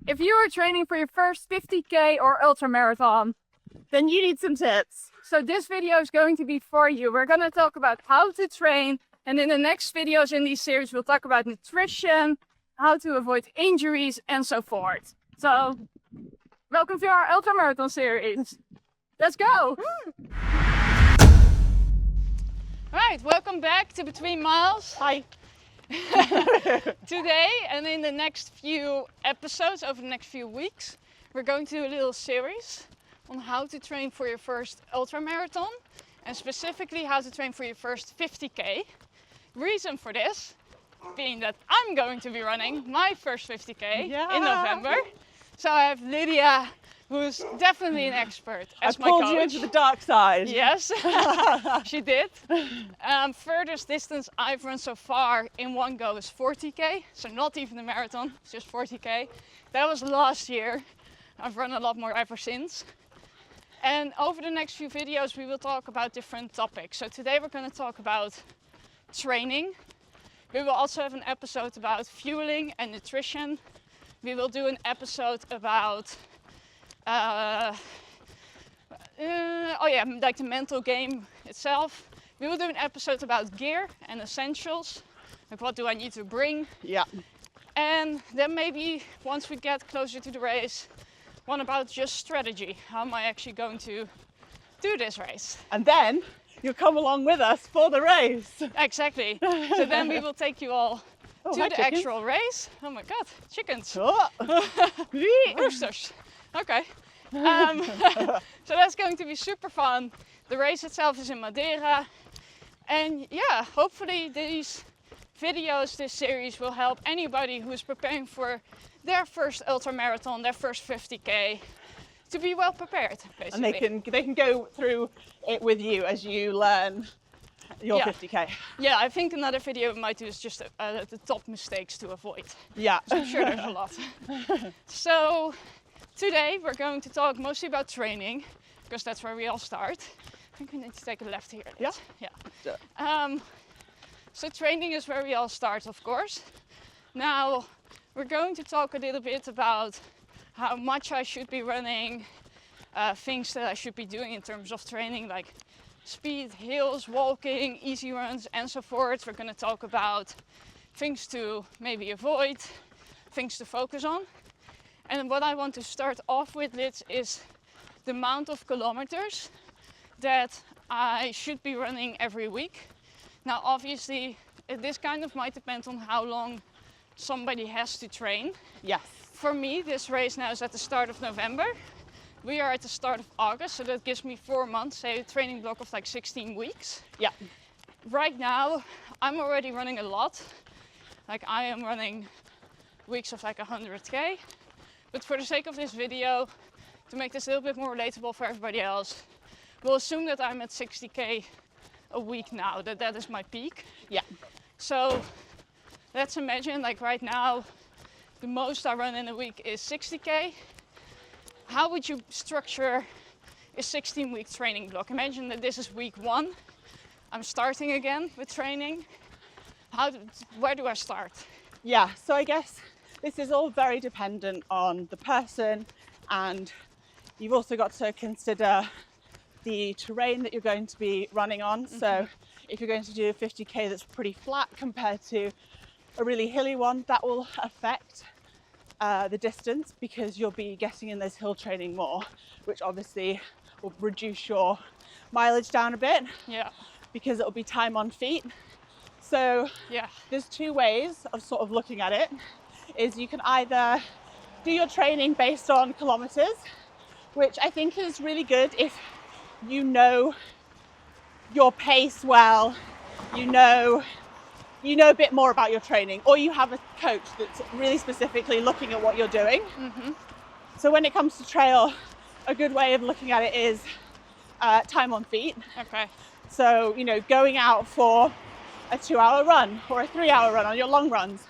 If you are training for your first 50K or ultramarathon, then you need some tips. So this video is going to be for you. We're going to talk about how to train, and in the next videos in this series we'll talk about nutrition, how to avoid injuries and so forth. So welcome to our ultramarathon series. Let's go! Alright, welcome back to Between Miles. Hi. Today and in the next few episodes, over the next few weeks, we're going to do a little series on how to train for your first ultramarathon, and specifically how to train for your first 50K. Reason for this being that I'm going to be running my first 50K in November. So I have Lydia, who's definitely an expert as my coach. I pulled you into the dark side. Yes, she did. Furthest distance I've run so far in one go is 40K, so not even a marathon, it's just 40K. That was last year. I've run a lot more ever since. And over the next few videos we will talk about different topics. So today we're going to talk about training. We will also have an episode about fueling and nutrition. We will do an episode about like the mental game itself. We will do an episode about gear and essentials, like what do I need to bring. Yeah. And then maybe once we get closer to the race, one about just strategy. How am I actually going to do this race? And then you'll come along with us for the race. Exactly. So then we will take you all to the actual race. Oh my god, chickens. Oh. Roosters. Okay. So that's going to be super fun. The race itself is in Madeira. And yeah, hopefully these videos, this series will help anybody who is preparing for their first ultramarathon, their first 50K, to be well prepared, basically. And they can go through it with you as you learn your 50K. Yeah, I think another video we might do is just the top mistakes to avoid. Yeah. So I'm sure there's a lot. So today we're going to talk mostly about training, because that's where we all start. I think we need to take a left here. Yeah. Yeah. So training is where we all start, of course. Now we're going to talk a little bit about how much I should be running, things that I should be doing in terms of training, like speed, hills, walking, easy runs, and so forth. We're going to talk about things to maybe avoid, things to focus on. And what I want to start off with, Liz, is the amount of kilometers that I should be running every week. Now, obviously, this kind of might depend on how long somebody has to train. Yes. For me, this race now is at the start of November. We are at the start of August, so that gives me 4 months, say a training block of like 16 weeks. Yeah. Right now, I'm already running a lot. Like I am running weeks of like 100K. But for the sake of this video, to make this a little bit more relatable for everybody else, we'll assume that I'm at 60K a week now, that is my peak. Yeah. So let's imagine like right now, the most I run in a week is 60K. How would you structure a 16-week training block? Imagine that this is week 1. I'm starting again with training. Where do I start? Yeah, so I guess this is all very dependent on the person, and you've also got to consider the terrain that you're going to be running on. Mm-hmm. So if you're going to do a 50K that's pretty flat compared to a really hilly one, that will affect the distance, because you'll be getting in those hill training more, which obviously will reduce your mileage down a bit. Yeah. Because it'll be time on feet. So yeah, there's 2 ways of sort of looking at it. Is you can either do your training based on kilometers, which I think is really good if you know your pace well, you know a bit more about your training, or you have a coach that's really specifically looking at what you're doing. Mm-hmm. So when it comes to trail, a good way of looking at it is time on feet. Okay. So, going out for a 2-hour run or a 3-hour run on your long runs,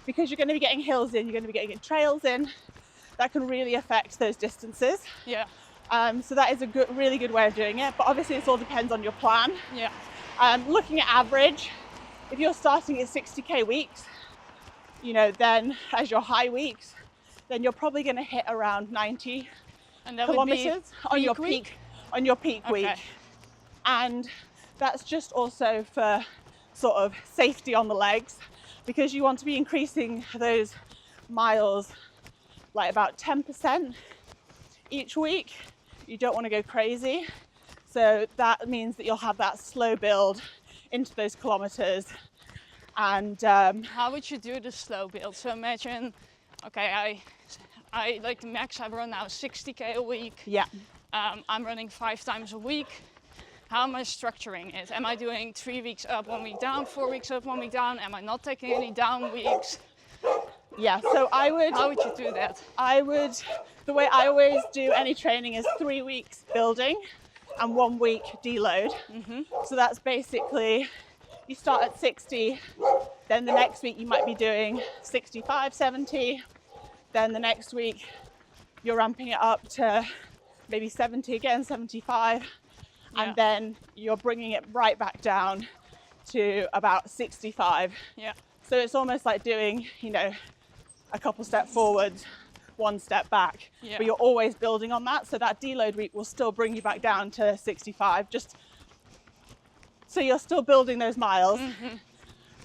because you're going to be getting hills in, you're going to be getting trails in, that can really affect those distances. Yeah. So that is a really good way of doing it, but obviously this all depends on your plan. Yeah. Looking at average, if you're starting at 60K weeks, then as your high weeks, then you're probably going to hit around 90 And that kilometers would be on your peak week? on your peak Okay. week. And that's just also for sort of safety on the legs, because you want to be increasing those miles like about 10% each week. You don't want to go crazy. So that means that you'll have that slow build into those kilometers. And How would you do the slow build? So imagine, okay, I like the max I run now is 60k a week. yeah, I'm running 5 times a week. How am I structuring it? Am I doing 3 weeks up, 1 week down, 4 weeks up, 1 week down? Am I not taking any down weeks? yeah. So How would you do that? the way I always do any training is 3 weeks building and 1 week deload. So that's basically, you start at 60, then the next week you might be doing 65, 70. Then the next week you're ramping it up to maybe 70 again, 75. And then you're bringing it right back down to about 65. Yeah. So it's almost like doing, a couple steps forward, 1 step back. Yeah. But you're always building on that. So that deload week will still bring you back down to 65. Just so you're still building those miles.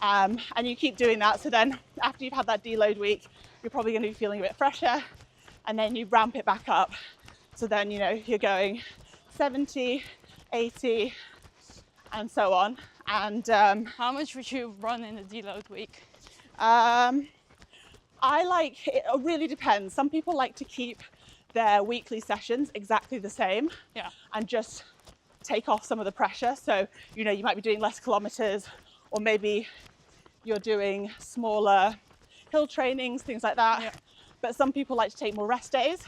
And you keep doing that. So then after you've had that deload week, you're probably going to be feeling a bit fresher. And then you ramp it back up. So then, you're going 70, 80, and so on. And How much would you run in a deload week? it really depends. Some people like to keep their weekly sessions exactly the same. Yeah. And just take off some of the pressure. So, you might be doing less kilometers, or maybe you're doing smaller hill trainings, things like that. Yeah. But some people like to take more rest days.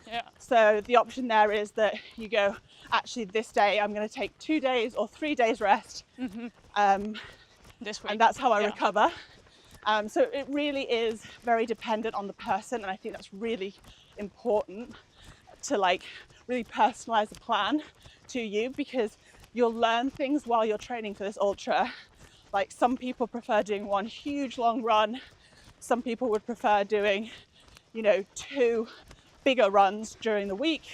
Yeah. So the option there is that you go, actually this day I'm going to take 2 days or 3 days rest. This week. And that's how I recover. So it really is very dependent on the person, and I think that's really important to really personalize a plan to you, because you'll learn things while you're training for this ultra. Like, some people prefer doing one huge long run. Some people would prefer doing 2 bigger runs during the week,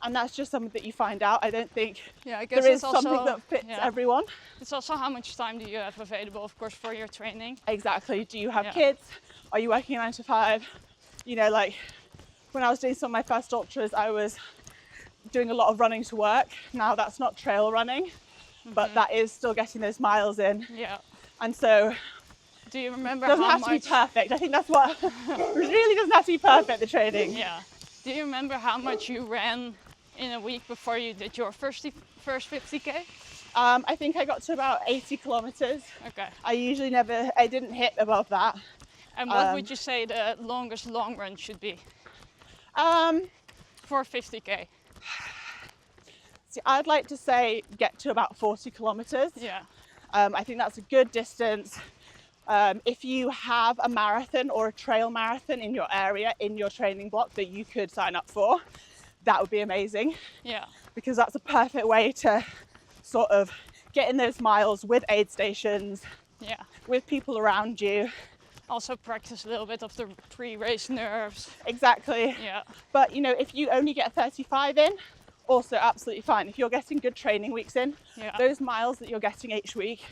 and that's just something that you find out. I don't think I guess there is it's also, something that fits everyone. It's also how much time do you have available, of course, for your training. Exactly. Do you have kids? Are you working 9 to 5? Like when I was doing some of my first ultras, I was doing a lot of running to work. Now that's not trail running, but that is still getting those miles in. Yeah. And so do you remember it doesn't how have much? to be perfect. I think that's what it really doesn't have to be perfect, the training. Yeah. Do you remember how much you ran in a week before you did your first 50k? I think I got to about 80 kilometers. Okay. I didn't hit above that. And what would you say the longest long run should be for 50k? See, I'd like to say get to about 40 kilometers. Yeah. I think that's a good distance. If you have a marathon or a trail marathon in your area, in your training block that you could sign up for, that would be amazing. Yeah. Because that's a perfect way to sort of get in those miles with aid stations, Yeah. with people around you. Also practice a little bit of the pre-race nerves. Exactly. Yeah. But if you only get 35 in, also absolutely fine. If you're getting good training weeks in, those miles that you're getting each week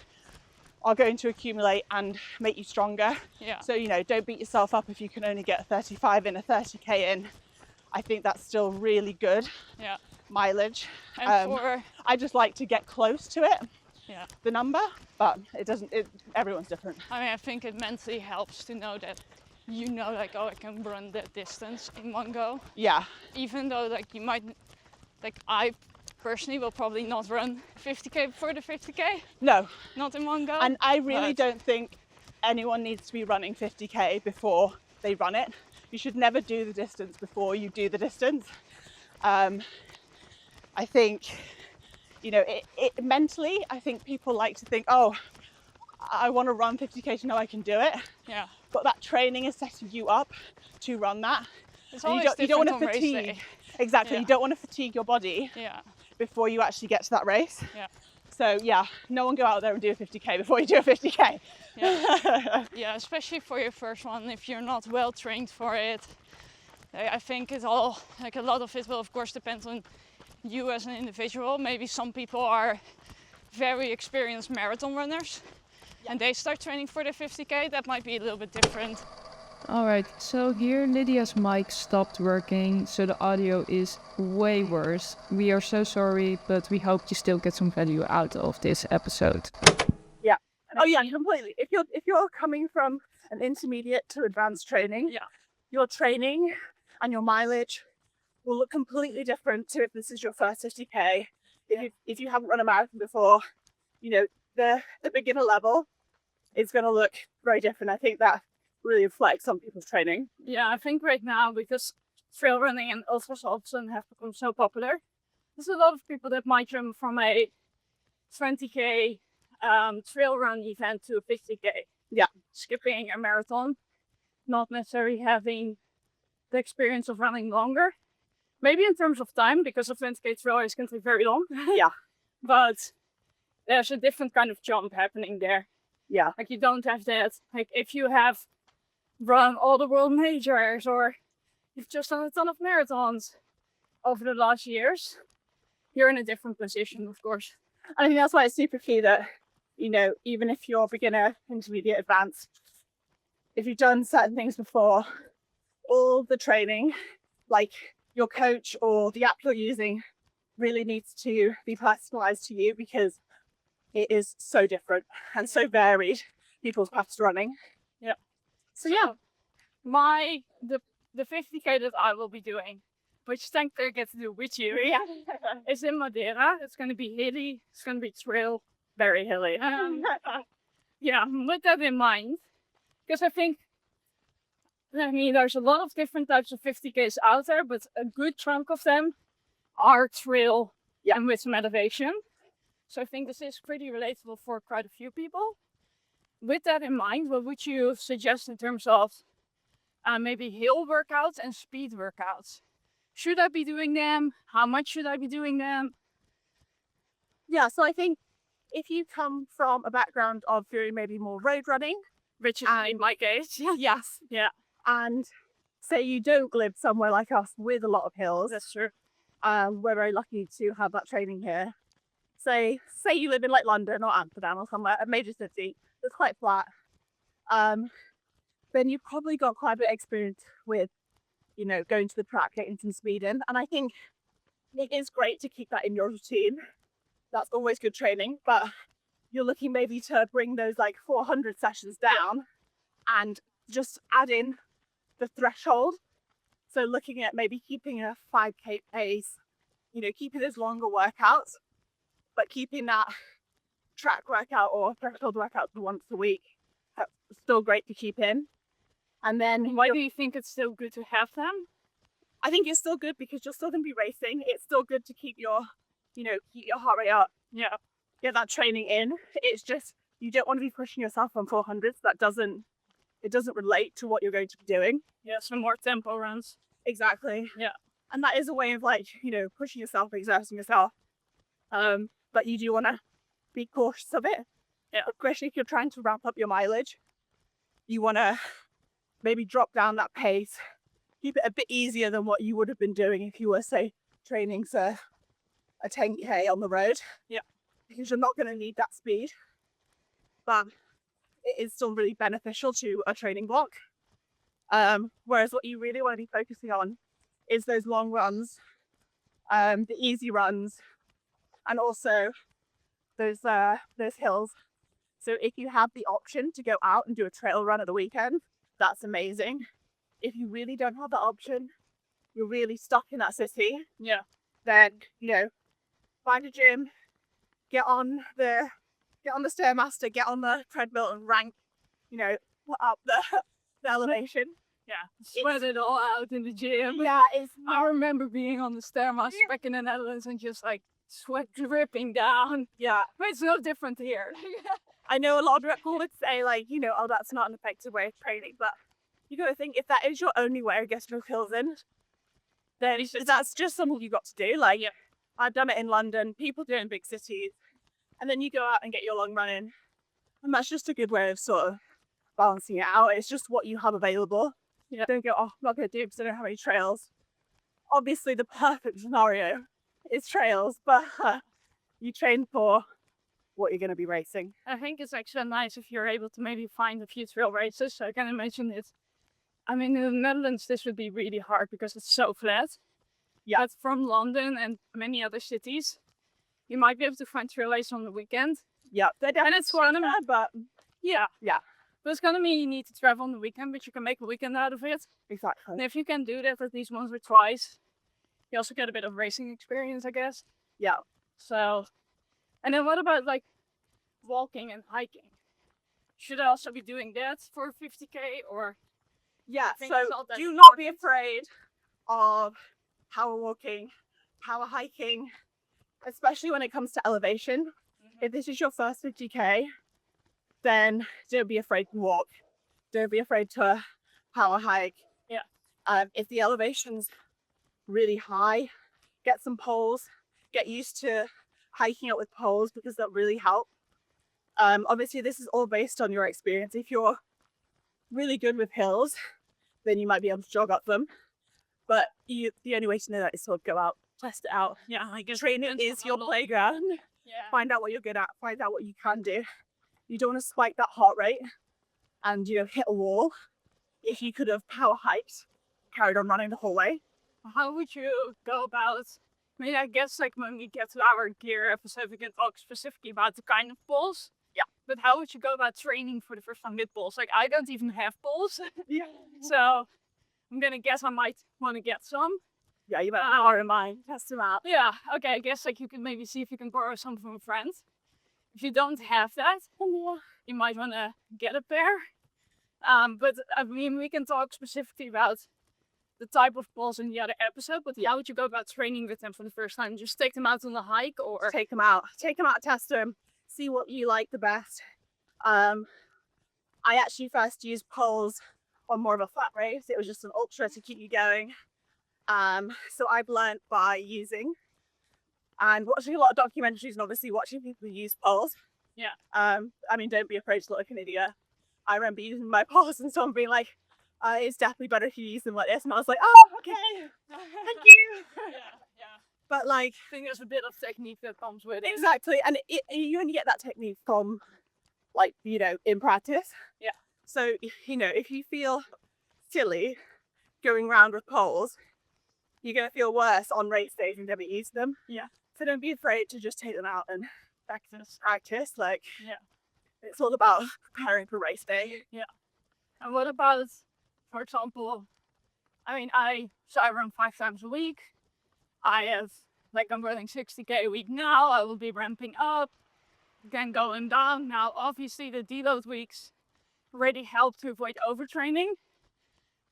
are going to accumulate and make you stronger. Yeah. So, don't beat yourself up if you can only get 35 in, a 30k in. I think that's still really good mileage. And I just like to get close to it, yeah. the number, but everyone's different. I mean, I think it mentally helps to know that oh, I can run that distance in one go. Yeah. Even though you might, I personally will probably not run 50k before the 50k. No. Not in one go. And I really don't think anyone needs to be running 50k before they run it. You should never do the distance before you do the distance. I think, mentally, I think people like to think, oh, I want to run 50k to know I can do it. Yeah. But that training is setting you up to run that. It's always you don't want to different on fatigue. race day. Exactly. Yeah. You don't want to fatigue your body before you actually get to that race. Yeah. So no one go out there and do a 50k before you do a 50k. Yeah. Yeah, especially for your first one, if you're not well trained for it, I think it all, like a lot of it will of course depend on you as an individual. Maybe some people are very experienced marathon runners and they start training for the 50k. That might be a little bit different. Alright, so here Lydia's mic stopped working, so the audio is way worse. We are so sorry, but we hope you still get some value out of this episode. Yeah. Oh yeah, completely. If you're coming from an intermediate to advanced training, your training and your mileage will look completely different to if this is your first 50k. If you haven't run a marathon before, you know, the beginner level is going to look very different. I think that really reflects on people's training. Yeah, I think right now, because trail running and ultramarathon have become so popular, there's a lot of people that might jump from a 20k trail run event to a 50k. Yeah. Skipping a marathon, not necessarily having the experience of running longer. Maybe in terms of time, because a 20k trail is going to be very long. Yeah. But there's a different kind of jump happening there. Yeah. Like you don't have that. Like if you have run all the world majors or you've just done a ton of marathons over the last years, you're in a different position, of course. I think that's why it's super key that, you know, even if you're beginner, intermediate, advanced, if you've done certain things before, all the training, like your coach or the app you're using, really needs to be personalized to you because it is so different and so varied, people's paths to running. Yeah. So yeah, the 50k that I will be doing, which thankfully I get to do with you, is in Madeira. It's going to be hilly. It's going to be trail, very hilly. Yeah, with that in mind, because I mean, there's a lot of different types of 50Ks out there, but a good chunk of them are trail and with some elevation. So I think this is pretty relatable for quite a few people. With that in mind, what would you suggest in terms of maybe hill workouts and speed workouts? Should I be doing them? How much should I be doing them? Yeah, so I think if you come from a background of doing maybe more road running, which is in my case, yes, and say you don't live somewhere like us with a lot of hills. That's true. We're very lucky to have that training here. Say you live in like London or Amsterdam or somewhere, a major city that's quite flat. Then you've probably got quite a bit of experience with, you know, going to the track, getting some speed in. And I think it is great to keep that in your routine. That's always good training, but you're looking maybe to bring those like 400 sessions down and just add in the threshold. So looking at maybe keeping a 5k pace, you know, keeping those longer workouts, but keeping that track workout or threshold workout once a week. That's still great to keep in. And then why do you think it's still good to have them? I think it's still good because you're still going to be racing. It's still good to keep your, you know, keep your heart rate up. Yeah. Get that training in. It's just, you don't want to be pushing yourself on 400s. That doesn't relate to what you're going to be doing. Yeah, some more tempo runs. Exactly. Yeah. And that is a way of like, you know, pushing yourself, exerting yourself. But you do want to be cautious of it. Yeah. Especially if you're trying to ramp up your mileage. You want to maybe drop down that pace. Keep it a bit easier than what you would have been doing if you were, say, training for a 10k on the road. Yeah. Because you're not going to need that speed. But it is still really beneficial to a training block. Whereas what you really want to be focusing on is those long runs, the easy runs, and also those hills. So if you have the option to go out and do a trail run at the weekend, that's amazing. If you really don't have that option, you're really stuck in that city. Yeah. Then, you know, find a gym, get on the Stairmaster, get on the treadmill and rank, you know, up the elevation. Yeah, sweat it all out in the gym. Yeah, I remember being on the Stairmaster back in the Netherlands and just like sweat dripping down. Yeah. But it's no different here. I know a lot of people would say like, you know, oh, that's not an effective way of training, but you got to think if that is your only way of getting your kills in, then that's just something you got to do. Like, yeah. I've done it in London, people do it in big cities, and then you go out and get your long run in. And that's just a good way of sort of balancing it out. It's just what you have available. Yeah. Don't go, oh, I'm not going to do it because I don't have any trails. Obviously, the perfect scenario is trails, but you train for what you're going to be racing. I think it's actually nice if you're able to maybe find a few trail races. So I can imagine it. I mean, in the Netherlands, this would be really hard because it's so flat. Yeah. But from London and many other cities, you might be able to find trail races on the weekend. Yeah, they're definitely it's gonna but yeah. But it's gonna mean you need to travel on the weekend, but you can make a weekend out of it. Exactly. And if you can do that at least once or twice, you also get a bit of racing experience, I guess. Yeah. So, and then what about like walking and hiking? Should I also be doing that for 50k or? Yeah, think so it's not that do not be afraid of power walking, power hiking, especially when it comes to elevation. If this is your first 50k, then don't be afraid to walk. Don't be afraid to power hike. Yeah. If the elevation's really high, get some poles. Get used to hiking up with poles because that really help. Obviously, this is all based on your experience. If you're really good with hills, then you might be able to jog up them. But the only way to know that is sort of go out, test it out. Yeah, I guess Training is your playground. Yeah. Find out what you're good at. Find out what you can do. You don't want to spike that heart rate and, you know, hit a wall. If you could have power hiked, carried on running the whole way. How would you go about? I mean, I guess like when we get to our gear episode, we can talk specifically about the kind of poles. Yeah. But how would you go about training for the first time with poles? Like I don't even have poles. Yeah. So I'm gonna guess I might want to get some. Yeah, you better power in mind. Test them out. Yeah, okay, I guess like you can maybe see if you can borrow some from a friend. If you don't have that, you might want to get a pair. But I mean, we can talk specifically about the type of poles in the other episode, but how would you go about training with them for the first time? Just take them out on the hike or? Take them out, test them, see what you like the best. I actually first used poles on more of a flat race. It was just an ultra to keep you going. So I've learned by using and watching a lot of documentaries and obviously watching people use poles. Yeah. I mean, don't be afraid to look like an idiot. I remember using my poles and someone being like, it's definitely better if you use them like this. And I was like, oh, okay, thank you. Yeah. But like, I think there's a bit of technique that comes with it. exactly. And you only get that technique from like, you know, in practice. Yeah. So, you know, if you feel silly going around with poles, you're going to feel worse on race days and never use them. Yeah. So don't be afraid to just take them out and practice. Like, yeah, it's all about preparing for race day. Yeah. And what about, for example, I mean, I run 5 times a week. I'm running 60k a week now. I will be ramping up, then going down. Now, obviously, the deload weeks really help to avoid overtraining.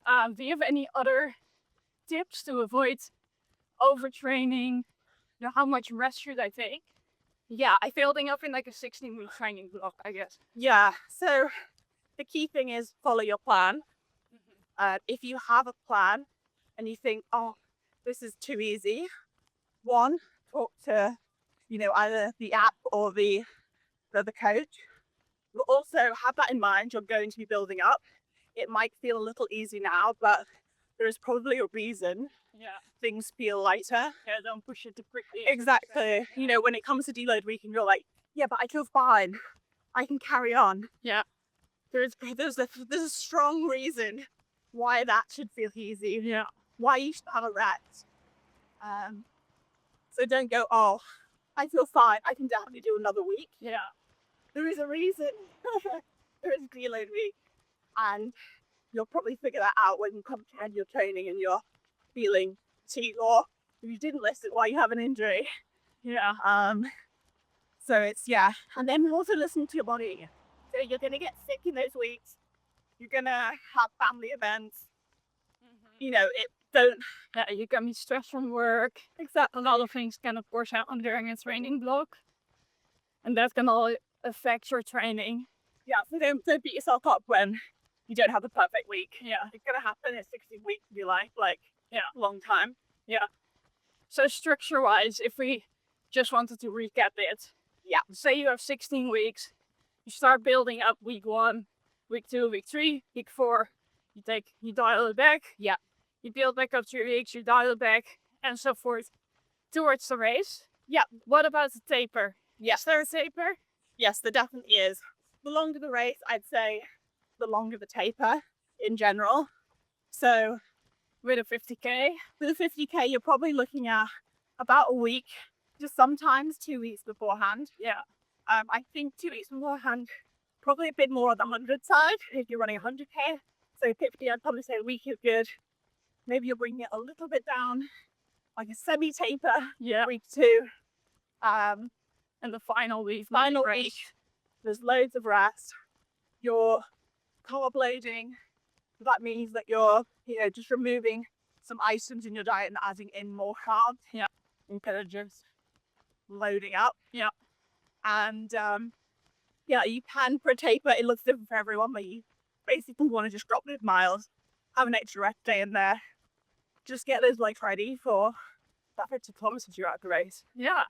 Do you have any other tips to avoid overtraining? You know, how much rest should I take? Yeah, Building up in like a 16-week training block, I guess. Yeah, so the key thing is follow your plan. If you have a plan and you think, oh, this is too easy, one, talk to, you know, either the app or the coach. But also have that in mind, you're going to be building up. It might feel a little easy now, but there is probably a reason things feel lighter. Yeah, don't push it too quickly. Exactly. You know, when it comes to deload week and you're like, yeah, but I feel fine. I can carry on. Yeah. There's a strong reason why that should feel easy. Yeah. Why you should have a rest. So don't go, oh, I feel fine. I can definitely do another week. Yeah. There is a reason. There is deload week. And you'll probably figure that out when you come to end your training and you're feeling fatigued, or if you didn't listen, why you have an injury. Yeah. So it's, yeah. And then also listen to your body. So you're going to get sick in those weeks. You're going to have family events. You know, Yeah, you can be stressed from work. Exactly. A lot of things can, of course, happen during a training block. And that can all affect your training. Yeah, so don't beat yourself up when you don't have a perfect week. Yeah. It's going to happen in 16 weeks of your life, like, a long time. Yeah. So structure-wise, if we just wanted to recap it. Yeah. Say you have 16 weeks. You start building up week 1, week 2, week 3, week 4. you dial it back. Yeah. You build back up 3 weeks, you dial it back, and so forth towards the race. Yeah. What about the taper? Yeah. Is there a taper? Yes, there definitely is. The longer the race, I'd say the longer the taper in general. So With a 50K? with a 50K, you're probably looking at about a week, just sometimes 2 weeks beforehand. Yeah. I think 2 weeks beforehand, probably a bit more on the 100 side if you're running 100K. So 50, I'd probably say a week is good. Maybe you're bringing it a little bit down, like a semi-taper, Yeah. week 2. And the final week. Final race. week, there's loads of rest. You're carb loading. That means that you're, just removing some items in your diet and adding in more carbs. Yeah. Instead of just loading up. Yeah. And you can for a taper, it looks different for everyone, but you basically want to just drop those miles, have an extra rest day in there, just get those legs ready for that 50 kilometers you're at the race. Yeah.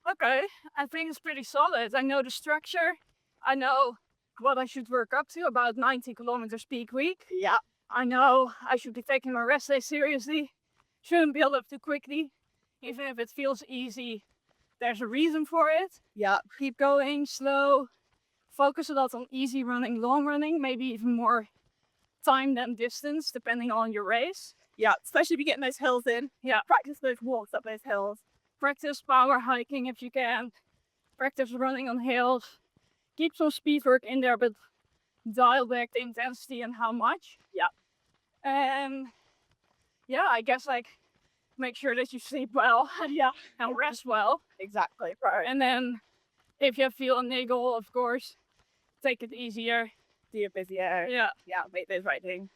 Okay. I think it's pretty solid. I know the structure. I know what I should work up to, about 90 kilometers peak week. Yeah. I know I should be taking my rest day seriously. Shouldn't build up too quickly. Even if it feels easy, there's a reason for it. Yeah. Keep going, slow. Focus a lot on easy running, long running, maybe even more time than distance, depending on your race. Yeah. Especially if you're getting those hills in. Yeah. Practice those walks up those hills. Practice power hiking if you can. Practice running on hills. Keep some speed work in there, but dial back the intensity and how much. Yeah. And yeah, I guess make sure that you sleep well. Yeah. And rest well. Exactly. Right. And then if you feel a niggle, of course, take it easier. Do your busier. Yeah. Yeah. Make those right things.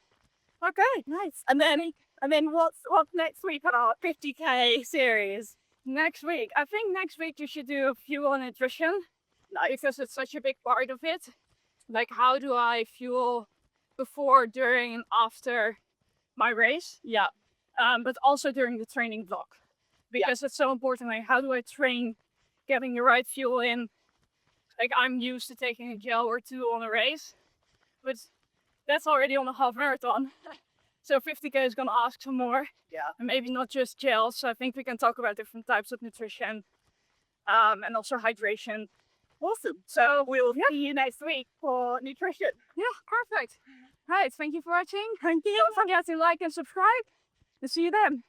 Okay. Nice. And then what's next week on our 50K series? Next week. I think next week you should do fuel and nutrition. Because it's such a big part of it. Like, how do I fuel before, during, and after my race? Yeah. But also during the training block. Because it's so important. Like, how do I train getting the right fuel in? Like, I'm used to taking a gel or two on a race. But that's already on a half marathon. So 50K is going to ask for more. Yeah. And maybe not just gels. So I think we can talk about different types of nutrition. And also hydration. Awesome. So we will see you next week for nutrition. Yeah, perfect. Right, thank you for watching. Thank you. Don't forget to like and subscribe. And see you then.